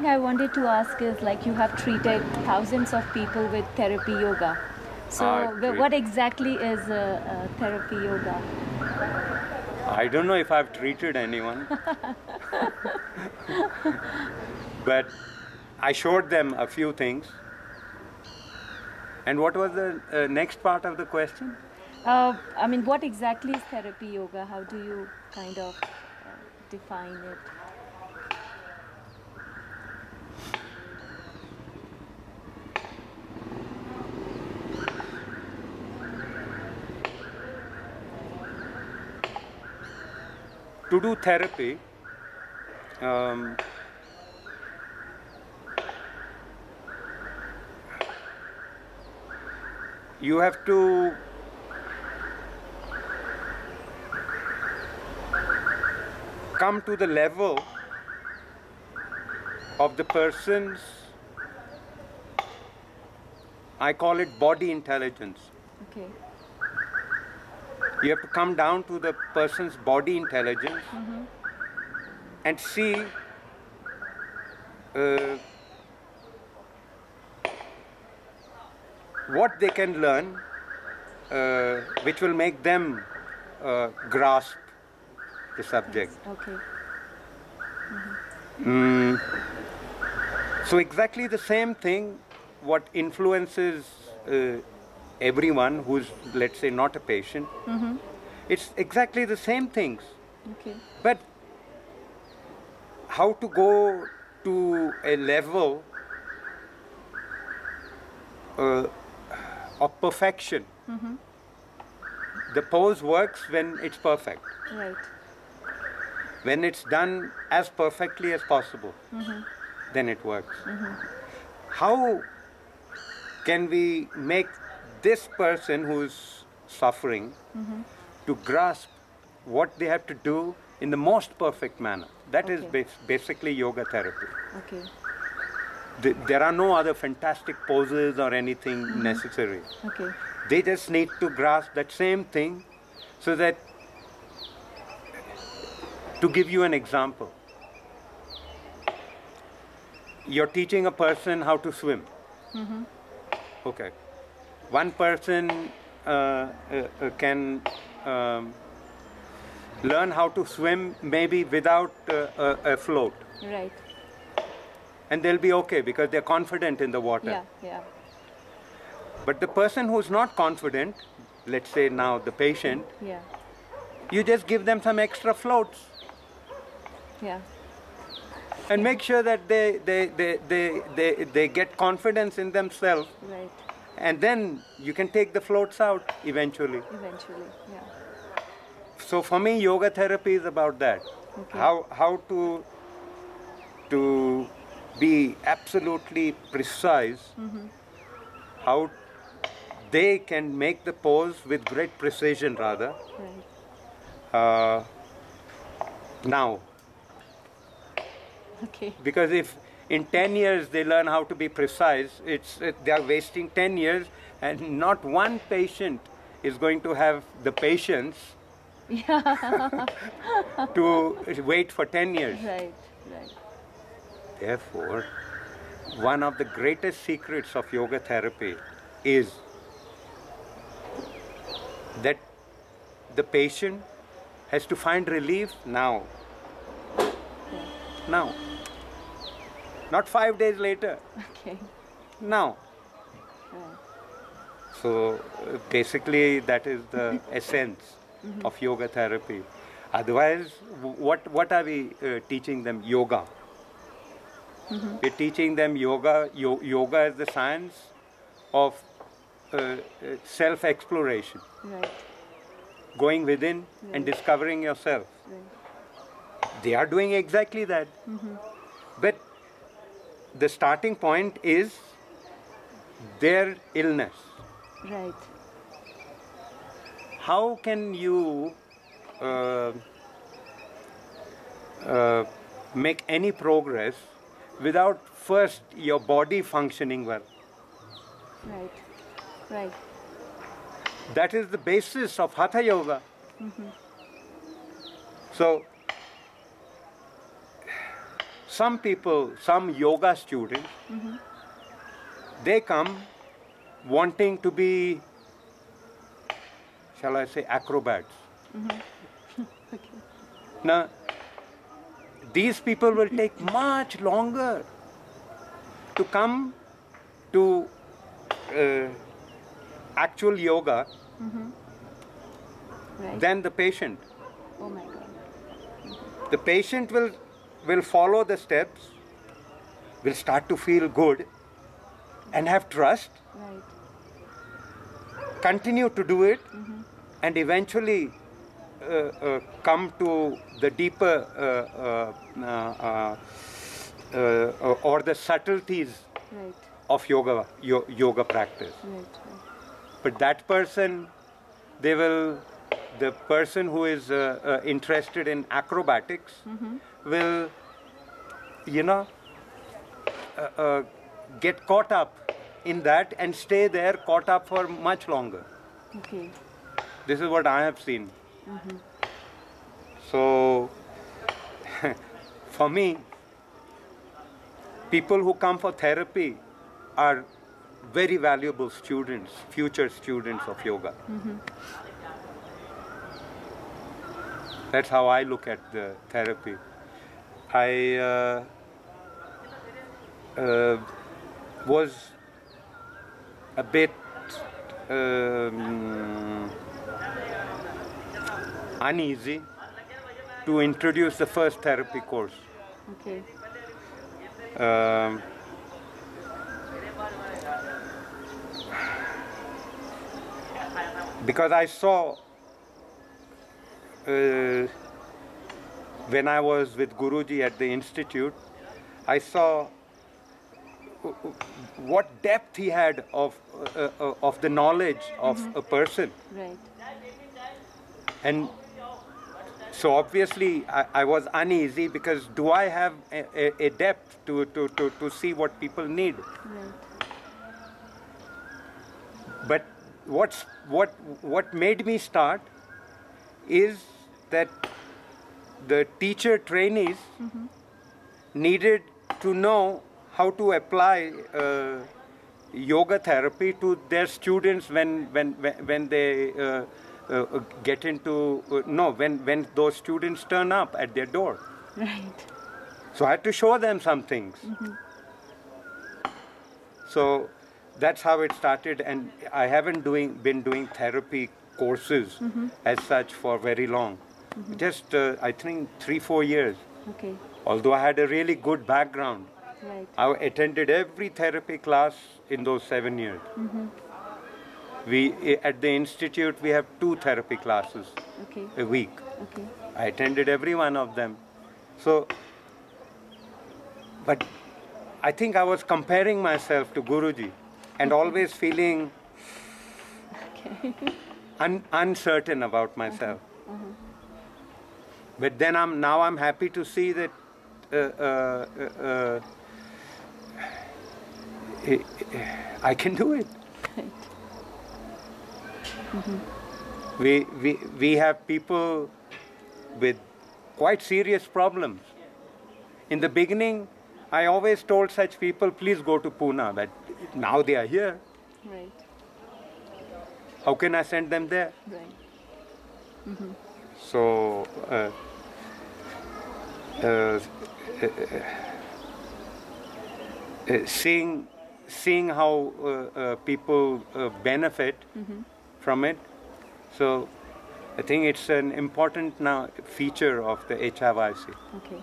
thing I wanted to ask is, like, you have treated thousands of people with therapy yoga. So what exactly is therapy yoga? I don't know if I've treated anyone. But I showed them a few things. And what was the next part of the question? I mean, what exactly is therapy yoga? How do you kind of define it? To do therapy, you have to come to the level of the person's, I call it body intelligence. Okay. You have to come down to the person's body intelligence and see what they can learn, which will make them grasp the subject. Okay. So exactly the same thing, what influences everyone who's, let's say, not a patient, it's exactly the same things. Okay. But how to go to a level of perfection. The pose works when it's perfect. Right. When it's done as perfectly as possible, then it works. How can we make this person who's suffering to grasp what they have to do in the most perfect manner? That is basically yoga therapy. Okay. There are no other fantastic poses or anything necessary. Okay. They just need to grasp that same thing, so that, to give you an example, you're teaching a person how to swim. Okay. One person can learn how to swim maybe without a float. Right. And they'll be okay because they're confident in the water. Yeah, yeah. But the person who's not confident, let's say now the patient, Yeah. you just give them some extra floats. Yeah. And make sure that they get confidence in themselves. Right. And then you can take the floats out eventually. Eventually, yeah. So for me, yoga therapy is about that. Okay. How to be absolutely precise, how they can make the pose with great precision rather. Right. Now, Okay. because if in 10 years they learn how to be precise, they are wasting 10 years, and not one patient is going to have the patience to wait for 10 years. Right, right. Therefore, one of the greatest secrets of yoga therapy is that the patient has to find relief now. Now. Not 5 days later. Okay. Now. Right. So basically that is the essence of yoga therapy. Otherwise, what are we teaching them? Yoga. We're teaching them yoga. Yoga is the science of self-exploration. Right. Going within and discovering yourself. Right. They are doing exactly that. But the starting point is their illness. Right. How can you make any progress without first your body functioning well? Right. Right. That is the basis of Hatha Yoga. some people, some yoga students, they come wanting to be, shall I say, acrobats. Okay. Now, these people will take much longer to come to actual yoga Right. than the patient. Oh my God. The patient will follow the steps, will start to feel good and have trust, Right. continue to do it, and eventually come to the deeper or the subtleties Right. of yoga practice. Right. But that person, the person who is interested in acrobatics will, get caught up in that and stay there caught up for much longer. Okay. This is what I have seen. So, for me, people who come for therapy are very valuable students, future students of yoga. That's how I look at the therapy. I was a bit uneasy to introduce the first therapy course. Okay. Because I saw when I was with Guruji at the institute, I saw what depth he had of the knowledge of a person. Right. And so obviously I was uneasy because do I have a depth to see what people need? Right. But what made me start is that the teacher trainees needed to know how to apply yoga therapy to their students when they get into when those students turn up at their door. Right. So I had to show them some things. So that's how it started, and I haven't been doing therapy courses as such for very long. Just I think 3-4 years. Okay. Although I had a really good background. Right. I attended every therapy class in those 7 years. We at the institute we have 2 therapy classes Okay. a week. Okay. I attended every one of them. So, but I think I was comparing myself to Guruji and always feeling uncertain about myself. But then I'm happy to see that I can do it. We have people with quite serious problems. In the beginning, I always told such people, please go to Pune, but now they are here. Right. How can I send them there? Right. So, seeing how people benefit from it, so I think it's an important now feature of the HIYC. Okay.